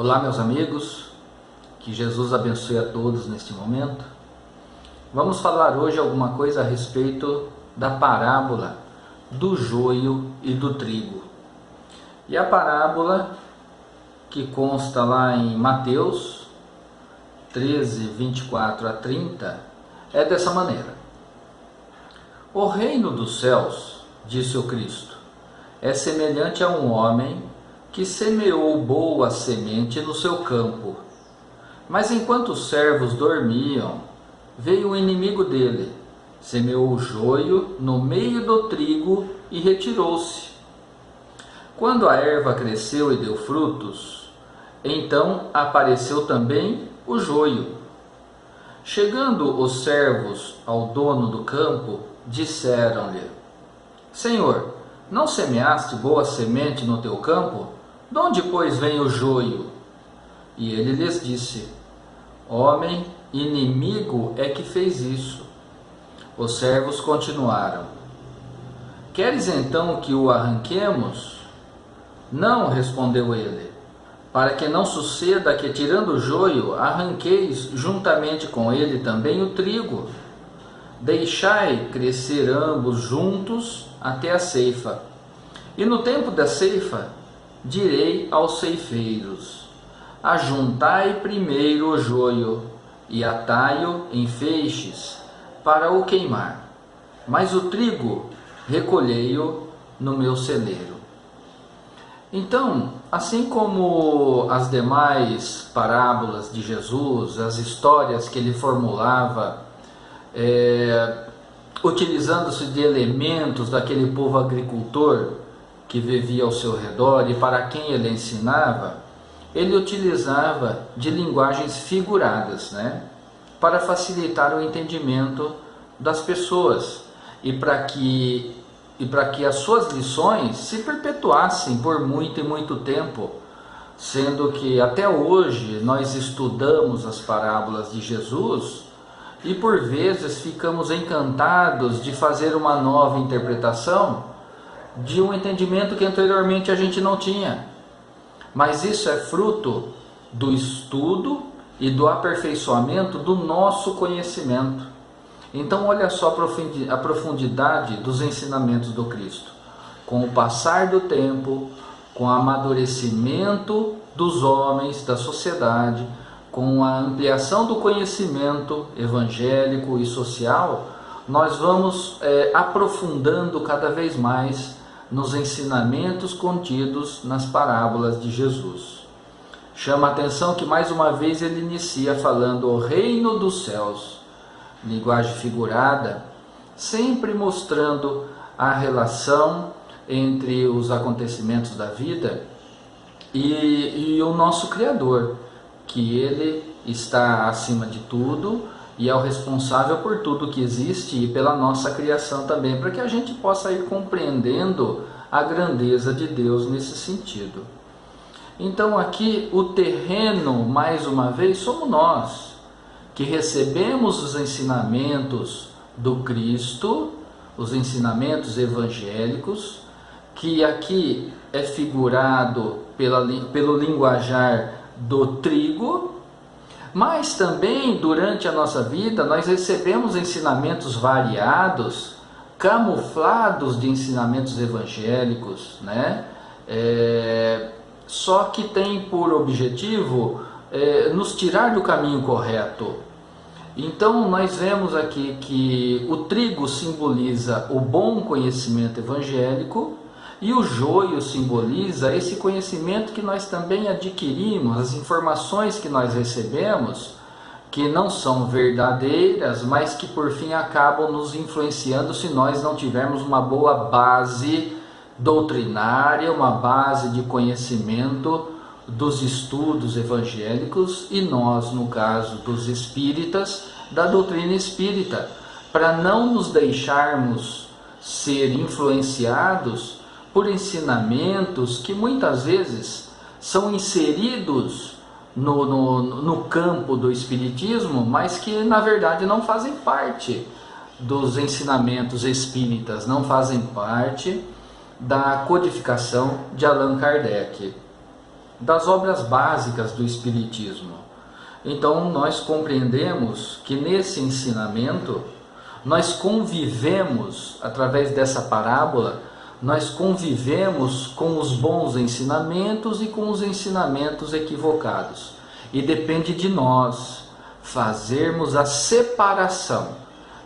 Olá, meus amigos, que Jesus abençoe a todos neste momento. Vamos falar hoje alguma coisa a respeito da parábola do joio e do trigo. E a parábola que consta lá em Mateus 13, 24 a 30 é dessa maneira: O reino dos céus, disse o Cristo, é semelhante a um homem que semeou boa semente no seu campo. Mas enquanto os servos dormiam, veio o inimigo dele, semeou o joio no meio do trigo e retirou-se. Quando a erva cresceu e deu frutos, então apareceu também o joio. Chegando os servos ao dono do campo, disseram-lhe: Senhor, não semeaste boa semente no teu campo? De onde, pois, vem o joio? E ele lhes disse: Homem inimigo é que fez isso. Os servos continuaram: Queres então que o arranquemos? Não, respondeu ele, para que não suceda que, tirando o joio, arranqueis juntamente com ele também o trigo. Deixai crescer ambos juntos até a ceifa. E no tempo da ceifa, direi aos ceifeiros: Ajuntai primeiro o joio e atai-o em feixes para o queimar, mas o trigo recolhei-o no meu celeiro. Então, assim como as demais parábolas de Jesus, as histórias que ele formulava, utilizando-se de elementos daquele povo agricultor que vivia ao seu redor e para quem ele ensinava, ele utilizava de linguagens figuradas, para facilitar o entendimento das pessoas e para que as suas lições se perpetuassem por muito e muito tempo, sendo que até hoje nós estudamos as parábolas de Jesus e por vezes ficamos encantados de fazer uma nova interpretação de um entendimento que anteriormente a gente não tinha. Mas isso é fruto do estudo e do aperfeiçoamento do nosso conhecimento. Então olha só a profundidade dos ensinamentos do Cristo. Com o passar do tempo, com o amadurecimento dos homens, da sociedade, com a ampliação do conhecimento evangélico e social, nós vamos aprofundando cada vez mais nos ensinamentos contidos nas parábolas de Jesus. Chama a atenção que mais uma vez ele inicia falando o reino dos céus, linguagem figurada, sempre mostrando a relação entre os acontecimentos da vida e o nosso Criador, que ele está acima de tudo e é o responsável por tudo que existe e pela nossa criação também, para que a gente possa ir compreendendo a grandeza de Deus nesse sentido. Então aqui o terreno, mais uma vez, somos nós, que recebemos os ensinamentos do Cristo, os ensinamentos evangélicos, que aqui é figurado pelo linguajar do trigo, mas também durante a nossa vida nós recebemos ensinamentos variados, camuflados de ensinamentos evangélicos, só que tem por objetivo nos tirar do caminho correto. Então nós vemos aqui que o trigo simboliza o bom conhecimento evangélico e o joio simboliza esse conhecimento que nós também adquirimos, as informações que nós recebemos, que não são verdadeiras, mas que por fim acabam nos influenciando se nós não tivermos uma boa base doutrinária, uma base de conhecimento dos estudos evangélicos e nós, no caso dos espíritas, da doutrina espírita, para não nos deixarmos ser influenciados por ensinamentos que muitas vezes são inseridos no campo do espiritismo, mas que na verdade não fazem parte dos ensinamentos espíritas, não fazem parte da codificação de Allan Kardec. das obras básicas do Espiritismo. Então nós compreendemos que nesse ensinamento nós convivemos, através dessa parábola, nós convivemos com os bons ensinamentos e com os ensinamentos equivocados. E depende de nós fazermos a separação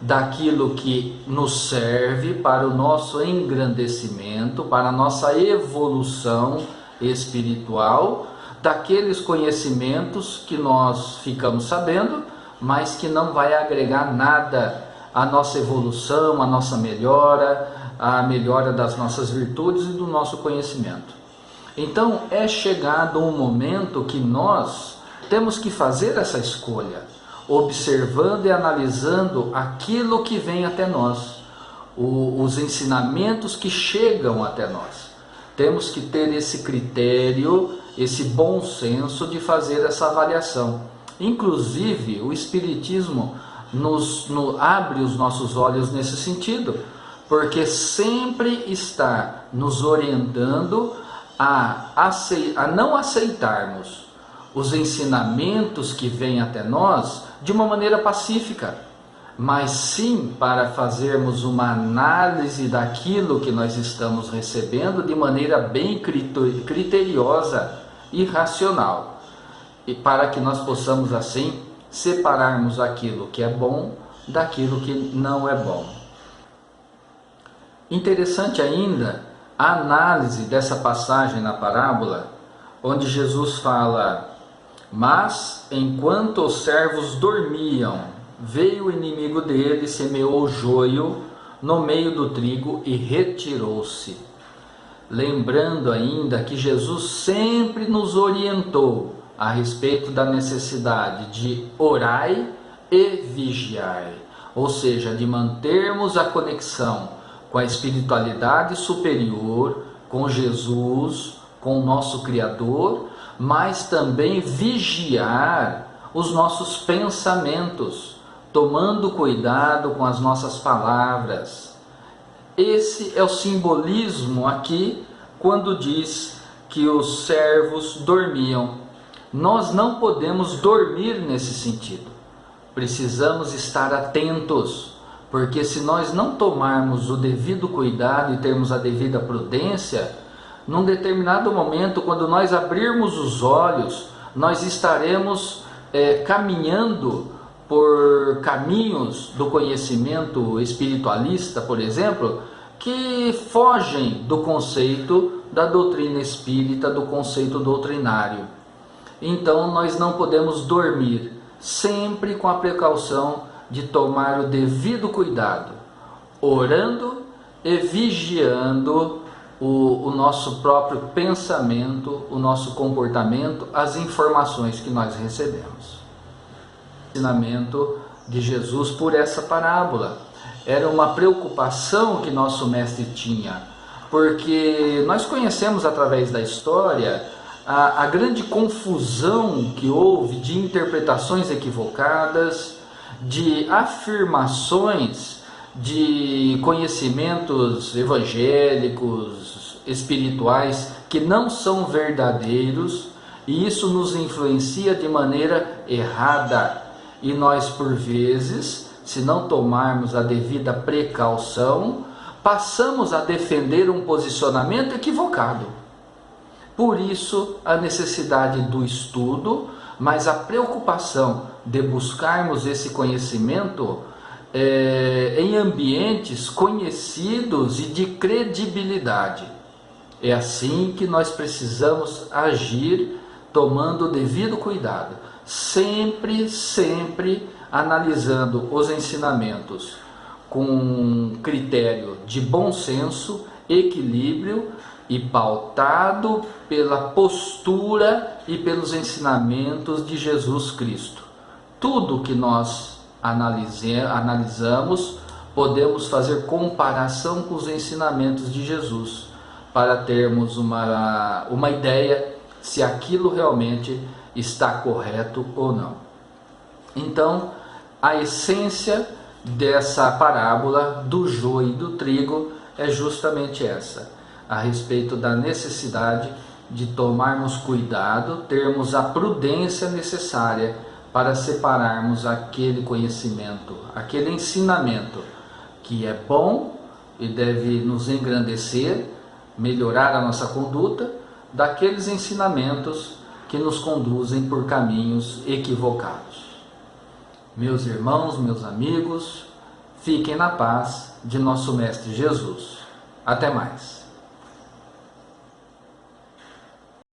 daquilo que nos serve para o nosso engrandecimento, para a nossa evolução espiritual, daqueles conhecimentos que nós ficamos sabendo, mas que não vai agregar nada à nossa evolução, à nossa melhora, à melhora das nossas virtudes e do nosso conhecimento. Então é chegado um momento que nós temos que fazer essa escolha, observando e analisando aquilo que vem até nós, os ensinamentos que chegam até nós. Temos que ter esse critério, esse bom senso de fazer essa avaliação. Inclusive, o Espiritismo nos abre os nossos olhos nesse sentido, porque sempre está nos orientando a não aceitarmos os ensinamentos que vêm até nós de uma maneira pacífica, mas sim para fazermos uma análise daquilo que nós estamos recebendo de maneira bem criteriosa e racional, e para que nós possamos assim separarmos aquilo que é bom daquilo que não é bom. Interessante ainda a análise dessa passagem na parábola, onde Jesus fala: mas enquanto os servos dormiam, veio o inimigo dele, semeou o joio no meio do trigo e retirou-se. Lembrando ainda que Jesus sempre nos orientou a respeito da necessidade de orai e vigiai, ou seja, de mantermos a conexão com a espiritualidade superior, com Jesus, com o nosso Criador, mas também vigiar os nossos pensamentos, tomando cuidado com as nossas palavras. Esse é o simbolismo aqui, quando diz que os servos dormiam. Nós não podemos dormir nesse sentido. Precisamos estar atentos, porque se nós não tomarmos o devido cuidado e termos a devida prudência, num determinado momento, quando nós abrirmos os olhos, nós estaremos caminhando por caminhos do conhecimento espiritualista, por exemplo, que fogem do conceito da doutrina espírita, do conceito doutrinário. Então nós não podemos dormir, sempre com a precaução de tomar o devido cuidado, orando e vigiando o nosso próprio pensamento, o nosso comportamento, as informações que nós recebemos. O ensinamento de Jesus por essa parábola era uma preocupação que nosso mestre tinha, porque nós conhecemos através da história a grande confusão que houve de interpretações equivocadas, de afirmações de conhecimentos evangélicos, espirituais, que não são verdadeiros, e isso nos influencia de maneira errada. E nós, por vezes, se não tomarmos a devida precaução, passamos a defender um posicionamento equivocado. Por isso, a necessidade do estudo, mas a preocupação de buscarmos esse conhecimento em ambientes conhecidos e de credibilidade. É assim que nós precisamos agir, tomando o devido cuidado, sempre analisando os ensinamentos com critério de bom senso, equilíbrio e pautado pela postura e pelos ensinamentos de Jesus Cristo. Tudo que nós analisamos, podemos fazer comparação com os ensinamentos de Jesus, para termos uma ideia se aquilo realmente está correto ou não. Então, a essência dessa parábola do joio e do trigo é justamente essa, a respeito da necessidade de tomarmos cuidado, termos a prudência necessária para separarmos aquele conhecimento, aquele ensinamento que é bom e deve nos engrandecer, melhorar a nossa conduta, daqueles ensinamentos que nos conduzem por caminhos equivocados. Meus irmãos, meus amigos, fiquem na paz de nosso Mestre Jesus. Até mais.